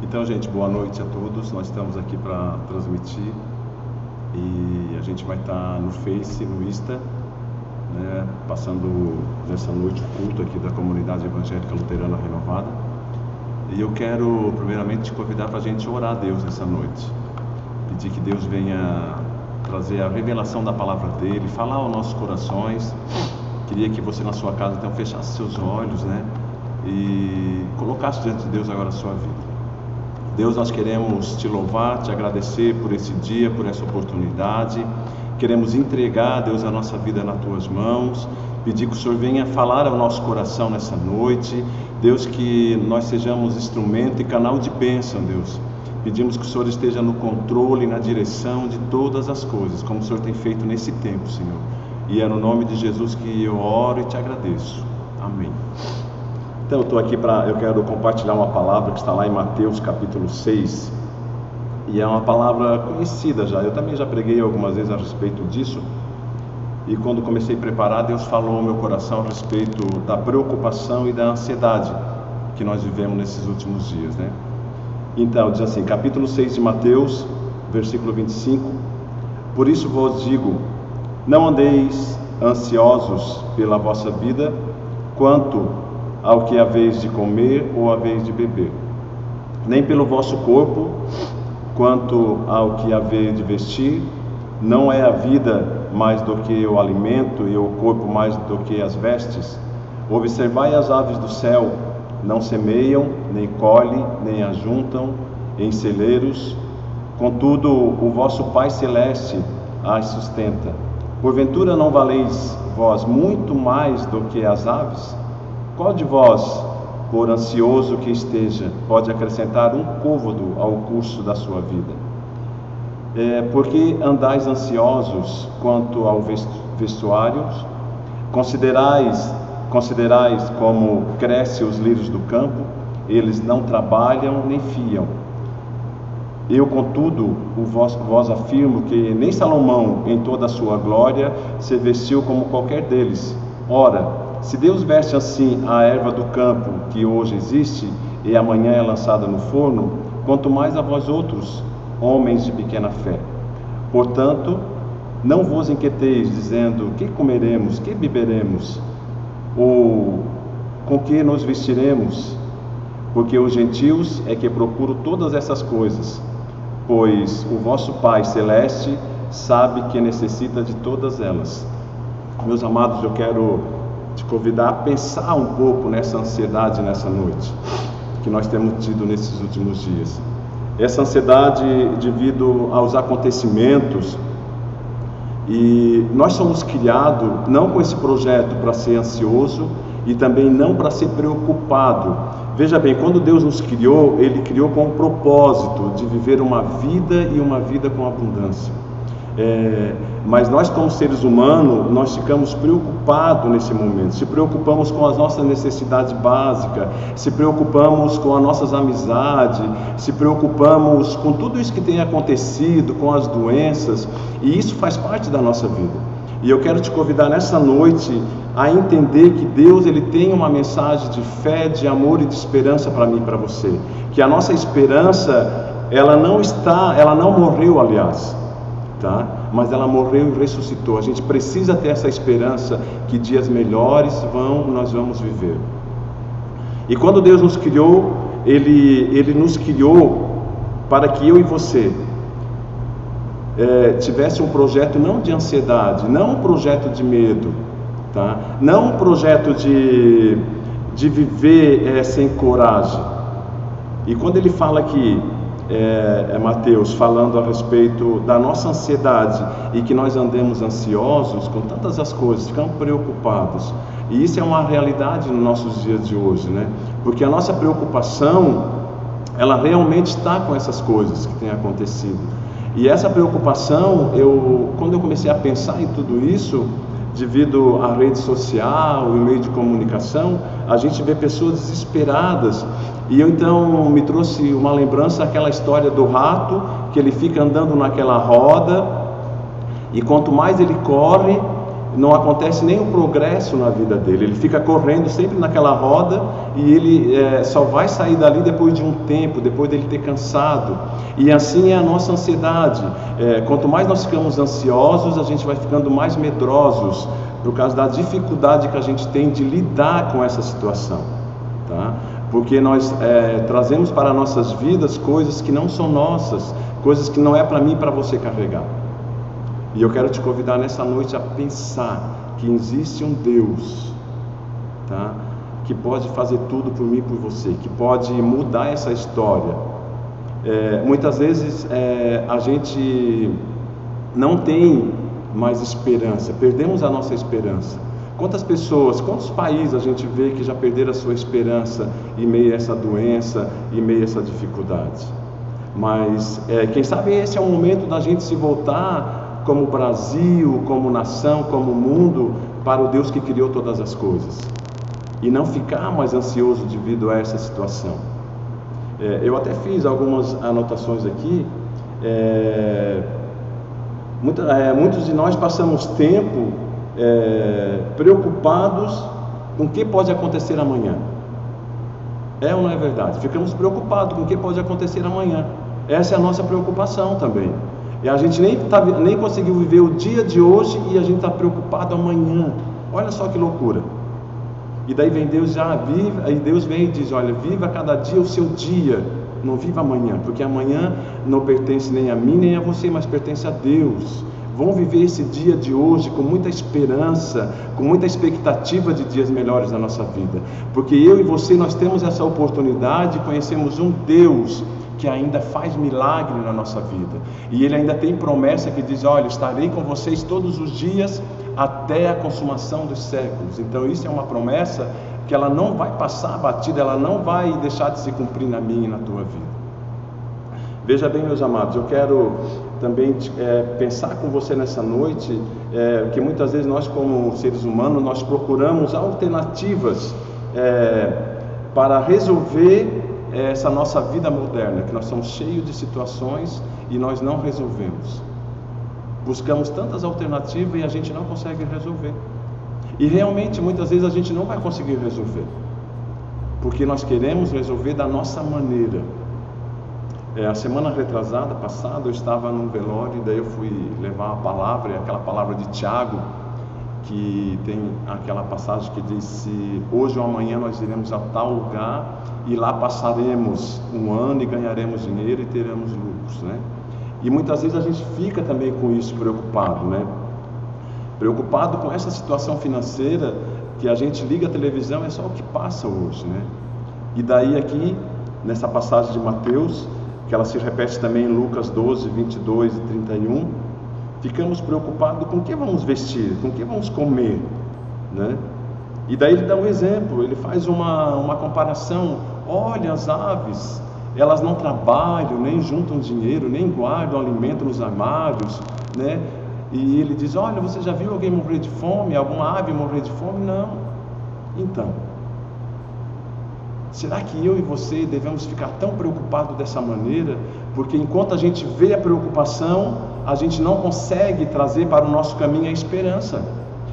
Então, gente, boa noite a todos. Nós estamos aqui para transmitir e a gente vai estar no Face, no Insta, né, passando nessa noite o culto aqui da Comunidade Evangélica Luterana Renovada. E eu quero, primeiramente, te convidar para a gente orar a Deus nessa noite. Pedir que Deus venha trazer a revelação da palavra dEle, falar aos nossos corações. Queria que você na sua casa, então, fechasse seus olhos, né, e colocasse diante de Deus agora a sua vida. Deus, nós queremos te louvar, te agradecer por esse dia, por essa oportunidade. Queremos entregar, Deus, a nossa vida nas tuas mãos. Pedir que o Senhor venha falar ao nosso coração nessa noite. Deus, que nós sejamos instrumento e canal de bênção, Deus. Pedimos que o Senhor esteja no controle e na direção de todas as coisas, como o Senhor tem feito nesse tempo, Senhor. E é no nome de Jesus que eu oro e te agradeço. Amém. Então eu quero compartilhar uma palavra que está lá em Mateus capítulo 6, e é uma palavra conhecida já, eu também já preguei algumas vezes a respeito disso, e quando comecei a preparar, Deus falou ao meu coração a respeito da preocupação e da ansiedade que nós vivemos nesses últimos dias, né? Então, diz assim, capítulo 6 de Mateus, versículo 25, por isso vos digo, não andeis ansiosos pela vossa vida, quanto ao que haveis de comer ou haveis de beber, nem pelo vosso corpo, quanto ao que haveis de vestir. Não é a vida mais do que o alimento e o corpo mais do que as vestes? Observai as aves do céu, não semeiam, nem colhem, nem ajuntam em celeiros, contudo o vosso Pai Celeste as sustenta. Porventura não valeis vós muito mais do que as aves? Qual de vós, por ansioso que esteja, pode acrescentar um côvado ao curso da sua vida? Porque andais ansiosos quanto ao vestuário? Considerais como crescem os lírios do campo, eles não trabalham nem fiam. Eu, contudo, vos afirmo que nem Salomão, em toda a sua glória, se vestiu como qualquer deles. Ora, se Deus veste assim a erva do campo, que hoje existe e amanhã é lançada no forno, quanto mais a vós outros, homens de pequena fé. Portanto, não vos inquieteis, dizendo, que comeremos, que beberemos, ou com que nos vestiremos? porque os gentios é que procuram todas essas coisas, pois o vosso Pai Celeste sabe que necessita de todas elas. Meus amados, eu quero te convidar a pensar um pouco nessa ansiedade nessa noite que nós temos tido nesses últimos dias. Essa ansiedade devido aos acontecimentos, e nós somos criados não com esse projeto para ser ansioso e também não para ser preocupado. Veja bem, quando Deus nos criou, Ele criou com o propósito de viver uma vida e uma vida com abundância. Mas nós como seres humanos, nós ficamos preocupados nesse momento, se preocupamos com as nossas necessidades básicas, se preocupamos com as nossas amizades, se preocupamos com tudo isso que tem acontecido, com as doenças, e isso faz parte da nossa vida. E eu quero te convidar nessa noite a entender que Deus, Ele tem uma mensagem de fé, de amor e de esperança para mim e para você, que a nossa esperança, ela não morreu, aliás, tá? Mas ela morreu e ressuscitou. A gente precisa ter essa esperança que dias melhores nós vamos viver. E quando Deus nos criou, Ele nos criou para que eu e você tivesse um projeto não de ansiedade, não um projeto de medo, tá? Não um projeto de viver sem coragem. E quando Ele fala aqui, Mateus, falando a respeito da nossa ansiedade e que nós andemos ansiosos com tantas as coisas, ficamos preocupados, e isso é uma realidade nos nossos dias de hoje, né? Porque a nossa preocupação, ela realmente está com essas coisas que têm acontecido, e essa preocupação, quando eu comecei a pensar em tudo isso, devido à rede social e meio de comunicação, a gente vê pessoas desesperadas. E eu então me trouxe uma lembrança aquela história do rato, que ele fica andando naquela roda, e quanto mais ele corre, não acontece nem o progresso na vida dele. Ele fica correndo sempre naquela roda, e ele só vai sair dali depois de um tempo, depois dele ter cansado. E assim é a nossa ansiedade. Quanto mais nós ficamos ansiosos, a gente vai ficando mais medrosos, por causa da dificuldade que a gente tem de lidar com essa situação, tá? Porque nós trazemos para nossas vidas coisas que não são nossas, coisas que não é para mim e para você carregar. E eu quero te convidar nessa noite a pensar que existe um Deus, tá? Que pode fazer tudo por mim e por você, que pode mudar essa história. Muitas vezes a gente não tem mais esperança, perdemos a nossa esperança. Quantas pessoas, quantos países a gente vê que já perderam a sua esperança em meio a essa doença, em meio a essa dificuldade? Mas quem sabe esse é o momento da gente se voltar como Brasil, como nação, como mundo, para o Deus que criou todas as coisas, e não ficar mais ansioso devido a essa situação. Eu até fiz algumas anotações aqui. Muitos de nós passamos tempo preocupados com o que pode acontecer amanhã. É ou não é verdade? Ficamos preocupados com o que pode acontecer amanhã. Essa é a nossa preocupação também. E a gente nem conseguiu viver o dia de hoje e a gente está preocupado amanhã. Olha só que loucura. E daí vem Deus, e Deus vem e diz: olha, viva cada dia o seu dia, não viva amanhã, porque amanhã não pertence nem a mim nem a você, mas pertence a Deus. Vamos viver esse dia de hoje com muita esperança, com muita expectativa de dias melhores na nossa vida, porque eu e você, nós temos essa oportunidade, conhecemos um Deus que ainda faz milagre na nossa vida, e Ele ainda tem promessa que diz: olha, estarei com vocês todos os dias até a consumação dos séculos. Então isso é uma promessa que ela não vai passar batida, ela não vai deixar de se cumprir na minha e na tua vida. Veja bem, meus amados, eu quero também pensar com você nessa noite, que muitas vezes nós como seres humanos, nós procuramos alternativas para resolver essa nossa vida moderna, que nós somos cheios de situações e nós não resolvemos. Buscamos tantas alternativas e a gente não consegue resolver. E realmente muitas vezes a gente não vai conseguir resolver, porque nós queremos resolver da nossa maneira. A semana retrasada, passada, eu estava num velório, e daí eu fui levar a palavra, aquela palavra de Tiago, que tem aquela passagem que diz: se hoje ou amanhã nós iremos a tal lugar e lá passaremos um ano e ganharemos dinheiro e teremos lucros, né? E muitas vezes a gente fica também com isso preocupado, né? Preocupado com essa situação financeira, que a gente liga a televisão, é só o que passa hoje, né? E daí aqui, nessa passagem de Mateus, que ela se repete também em Lucas 12, 22 e 31, ficamos preocupados com o que vamos vestir, com o que vamos comer, né? E daí ele dá um exemplo, ele faz uma comparação: olha as aves, elas não trabalham, nem juntam dinheiro, nem guardam alimento nos armários, né? E ele diz: olha, você já viu alguém morrer de fome? Alguma ave morrer de fome? Não. Então, será que eu e você devemos ficar tão preocupados dessa maneira? Porque enquanto a gente vê a preocupação, a gente não consegue trazer para o nosso caminho a esperança.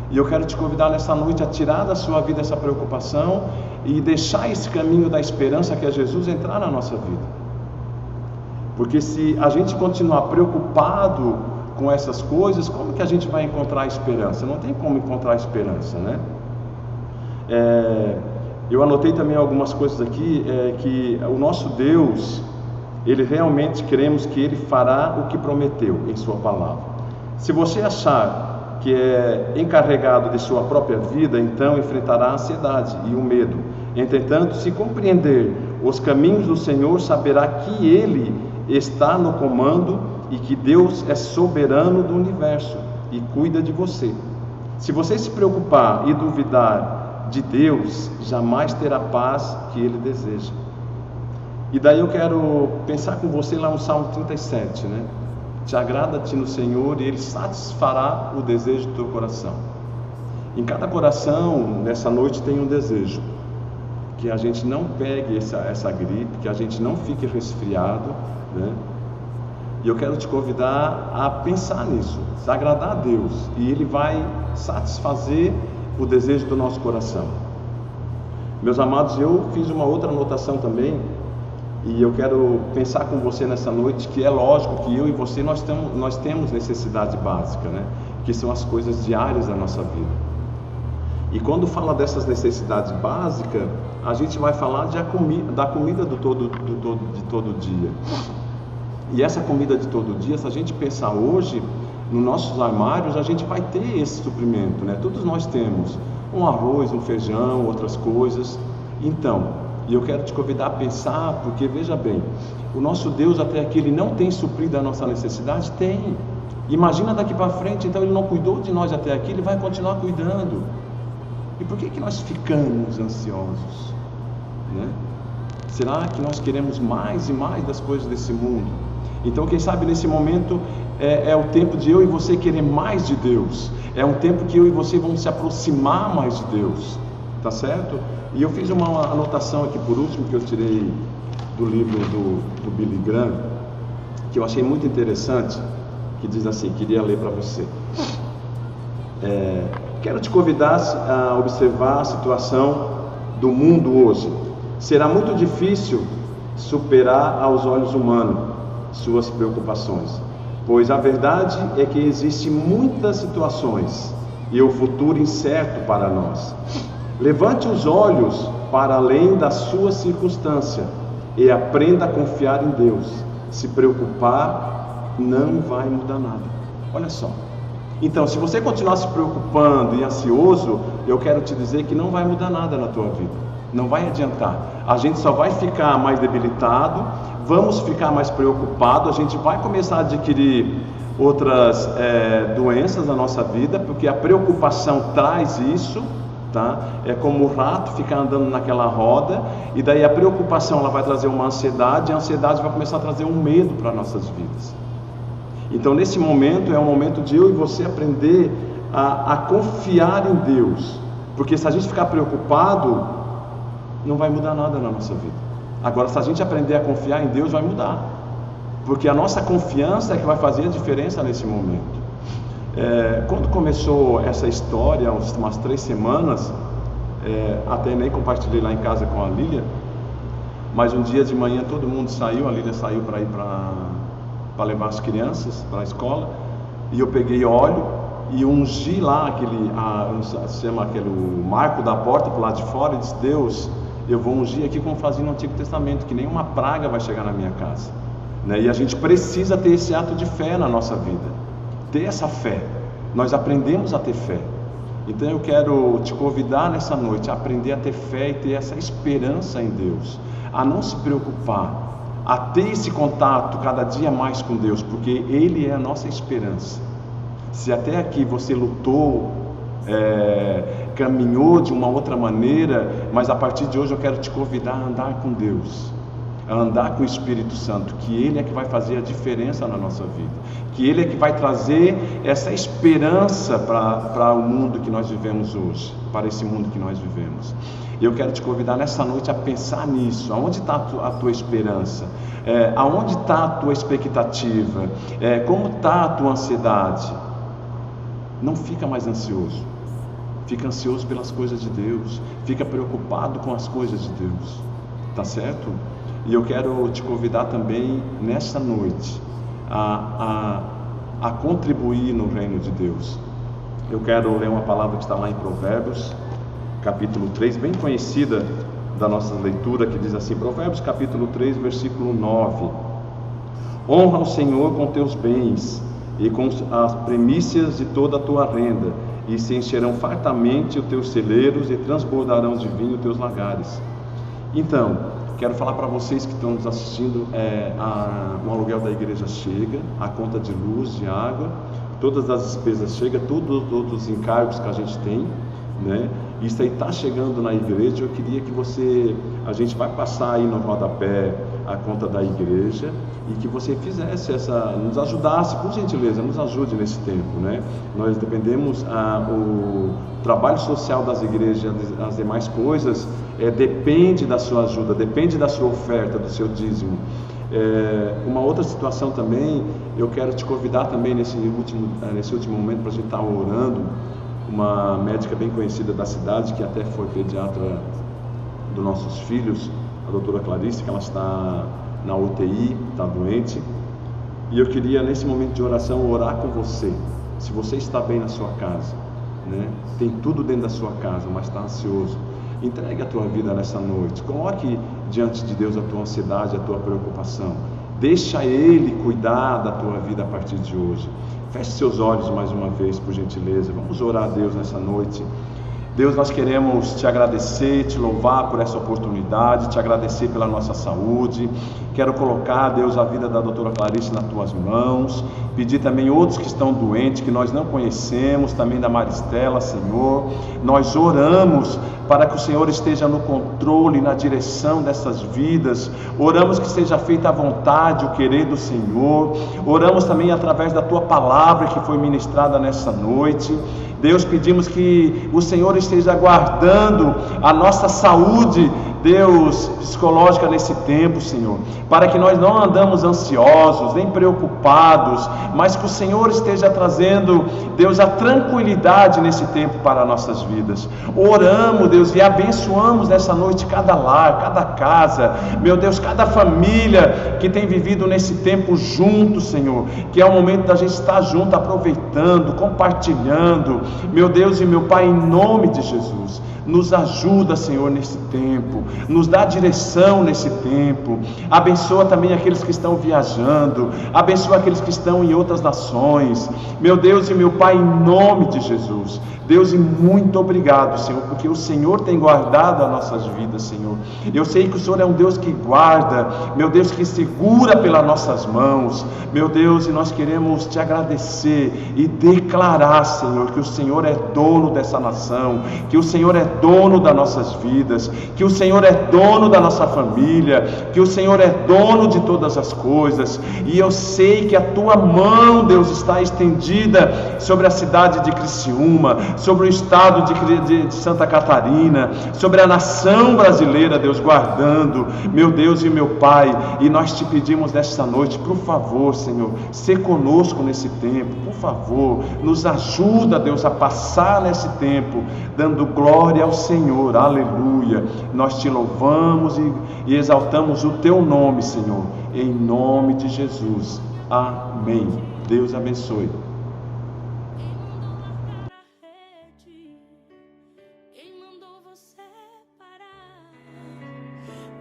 E eu quero te convidar nessa noite a tirar da sua vida essa preocupação e deixar esse caminho da esperança, que é Jesus, entrar na nossa vida. Porque se a gente continuar preocupado com essas coisas, como que a gente vai encontrar a esperança? Não tem como encontrar a esperança, né? Eu anotei também algumas coisas aqui, que o nosso Deus, Ele realmente cremos que Ele fará o que prometeu em Sua palavra. Se você achar que é encarregado de sua própria vida, então enfrentará a ansiedade e o medo. Entretanto, se compreender os caminhos do Senhor, saberá que Ele está no comando e que Deus é soberano do universo e cuida de você. Se você se preocupar e duvidar de Deus, jamais terá a paz que Ele deseja. E daí eu quero pensar com você lá no Salmo 37, né? Te agrada-te no Senhor e Ele satisfará o desejo do teu coração. Em cada coração, nessa noite, tem um desejo: que a gente não pegue essa gripe, que a gente não fique resfriado, né? E eu quero te convidar a pensar nisso, se agradar a Deus, e Ele vai satisfazer o desejo do nosso coração. Meus amados, eu fiz uma outra anotação também, e eu quero pensar com você nessa noite, que é lógico que eu e você, nós temos necessidade básica, né? Que são as coisas diárias da nossa vida. E quando fala dessas necessidades básicas, a gente vai falar da comida de todo dia. E essa comida de todo dia, se a gente pensar hoje, nos nossos armários, a gente vai ter esse suprimento, né? Todos nós temos um arroz, um feijão, outras coisas. Então, e eu quero te convidar a pensar, porque veja bem, o nosso Deus até aqui, Ele não tem suprido a nossa necessidade? Tem. Imagina daqui para frente, então Ele não cuidou de nós até aqui, Ele vai continuar cuidando. E por que nós ficamos ansiosos, né? Será que nós queremos mais e mais das coisas desse mundo? Então, quem sabe nesse momento é o tempo de eu e você querer mais de Deus. É um tempo que eu e você vamos se aproximar mais de Deus, tá certo? E eu fiz uma anotação aqui por último, que eu tirei do livro do Billy Graham, que eu achei muito interessante, que diz assim, queria ler para você. Quero te convidar a observar a situação do mundo hoje. Será muito difícil superar aos olhos humanos suas preocupações, pois a verdade é que existem muitas situações e o futuro incerto para nós. Levante os olhos para além da sua circunstância e aprenda a confiar em Deus. Se preocupar não vai mudar nada. Olha só. Então, se você continuar se preocupando e ansioso, eu quero te dizer que não vai mudar nada na tua vida. Não vai adiantar. A gente só vai ficar mais debilitado, vamos ficar mais preocupado, a gente vai começar a adquirir outras doenças na nossa vida, porque a preocupação traz isso, tá? É como o rato ficar andando naquela roda, e daí a preocupação ela vai trazer uma ansiedade, e a ansiedade vai começar a trazer um medo para nossas vidas. Então, nesse momento, é um momento de eu e você aprender a confiar em Deus, porque se a gente ficar preocupado, não vai mudar nada na nossa vida. Agora, se a gente aprender a confiar em Deus, vai mudar, porque a nossa confiança é que vai fazer a diferença nesse momento. Quando começou essa história, umas 3 semanas, até nem compartilhei lá em casa com a Lília, mas um dia de manhã todo mundo saiu, a Lília saiu para ir para levar as crianças para a escola, e eu peguei óleo e ungir lá se chama aquele marco da porta para o lado de fora, e disse: Deus, eu vou ungir aqui como fazia no Antigo Testamento, que nenhuma praga vai chegar na minha casa, né? E a gente precisa ter esse ato de fé na nossa vida, ter essa fé. Nós aprendemos a ter fé. Então eu quero te convidar nessa noite a aprender a ter fé e ter essa esperança em Deus, a não se preocupar, a ter esse contato cada dia mais com Deus, porque Ele é a nossa esperança. Se até aqui você lutou, caminhou de uma outra maneira, mas a partir de hoje eu quero te convidar a andar com Deus, a andar com o Espírito Santo, que Ele é que vai fazer a diferença na nossa vida, que Ele é que vai trazer essa esperança para o mundo que nós vivemos hoje, para esse mundo que nós vivemos. Eu quero te convidar nessa noite a pensar nisso. Aonde está a tua esperança? Aonde está a tua expectativa? Como está a tua ansiedade? Não fica mais ansioso. Fica ansioso pelas coisas de Deus. Fica preocupado com as coisas de Deus. Tá certo? E eu quero te convidar também nessa noite a contribuir no reino de Deus. Eu quero ler uma palavra que está lá em Provérbios, capítulo 3, bem conhecida da nossa leitura, que diz assim, Provérbios capítulo 3, versículo 9: honra o Senhor com teus bens e com as primícias de toda a tua renda, e se encherão fartamente os teus celeiros e transbordarão de vinho os teus lagares. Então, quero falar para vocês que estão nos assistindo, o aluguel da igreja chega, a conta de luz, de água, todas as despesas chegam, todos os encargos que a gente tem, né? Isso aí está chegando na igreja. Eu queria que a gente vai passar aí no rodapé a conta da igreja, e que você fizesse nos ajudasse, por gentileza, nos ajude nesse tempo, né? Nós dependemos, o trabalho social das igrejas, as demais coisas, depende da sua ajuda, depende da sua oferta, do seu dízimo. Uma outra situação também, eu quero te convidar também nesse último momento para a gente estar orando. Uma médica bem conhecida da cidade, que até foi pediatra dos nossos filhos, a doutora Clarice, que ela está na UTI, está doente, e eu queria nesse momento de oração orar com você. Se você está bem na sua casa, né? Tem tudo dentro da sua casa, mas está ansioso, entregue a tua vida nessa noite, coloque diante de Deus a tua ansiedade, a tua preocupação, deixa Ele cuidar da tua vida a partir de hoje. Feche seus olhos mais uma vez, por gentileza. Vamos orar a Deus nessa noite. Deus, nós queremos te agradecer, te louvar por essa oportunidade, te agradecer pela nossa saúde. Quero colocar, Deus, a vida da doutora Clarice nas tuas mãos, pedir também outros que estão doentes, que nós não conhecemos, também da Maristela, Senhor. Nós oramos para que o Senhor esteja no controle, na direção dessas vidas. Oramos que seja feita a vontade, o querer do Senhor. Oramos também através da tua palavra que foi ministrada nessa noite. Deus, pedimos que o Senhor esteja guardando a nossa saúde, Deus, psicológica nesse tempo, Senhor, para que nós não andamos ansiosos, nem preocupados, mas que o Senhor esteja trazendo, Deus, a tranquilidade nesse tempo para nossas vidas. Oramos, Deus, e abençoamos nessa noite cada lar, cada casa, meu Deus, cada família que tem vivido nesse tempo junto, Senhor, que é o momento da gente estar junto, aproveitando, compartilhando, meu Deus e meu Pai, em nome de Jesus. Nos ajuda, Senhor, nesse tempo, nos dá direção nesse tempo. Abençoa também aqueles que estão viajando, abençoa aqueles que estão em outras nações, meu Deus e meu Pai, em nome de Jesus. Deus, e muito obrigado, Senhor, porque o Senhor tem guardado as nossas vidas, Senhor. Eu sei que o Senhor é um Deus que guarda, meu Deus, que segura pelas nossas mãos, meu Deus, e nós queremos te agradecer e declarar, Senhor, que o Senhor é dono dessa nação, que o Senhor é dono das nossas vidas, que o Senhor é dono da nossa família, que o Senhor é dono de todas as coisas. E eu sei que a tua mão, Deus, está estendida sobre a cidade de Criciúma, sobre o estado de Santa Catarina, sobre a nação brasileira, Deus, guardando, meu Deus e meu Pai. E nós te pedimos nesta noite, por favor, Senhor, se conosco nesse tempo, por favor, nos ajuda, Deus, a passar nesse tempo, dando glória ao Senhor, aleluia. Nós te louvamos e exaltamos o teu nome, Senhor, em nome de Jesus, amém. Deus abençoe.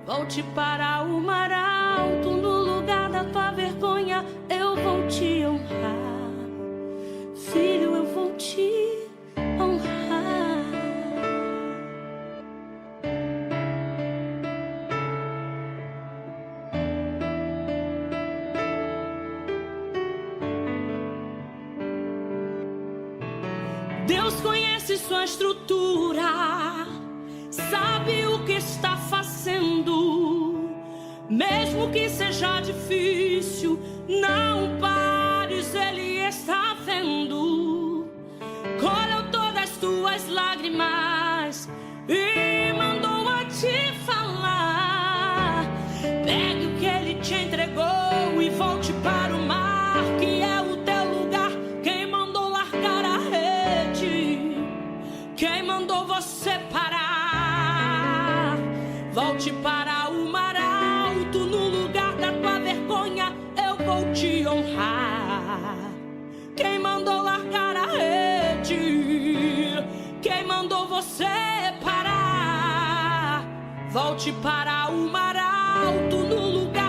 Volte para o mar alto, no lugar da tua vergonha eu vou te honrar. Filho, eu vou te honrar. Deus conhece sua estrutura, sabe o que está fazendo. Mesmo que seja difícil, não pares, Ele está vendo. Colheu todas as tuas lágrimas e mandou a te falar. Pegue o que Ele te entregou e volte para o mar, que é o teu lugar. Quem mandou largar a rede? Quem mandou você parar? Volte para o mar alto, no lugar da tua vergonha eu vou te honrar. Quem mandou largar a rede? Quem mandou você parar? Volte para o mar alto, no lugar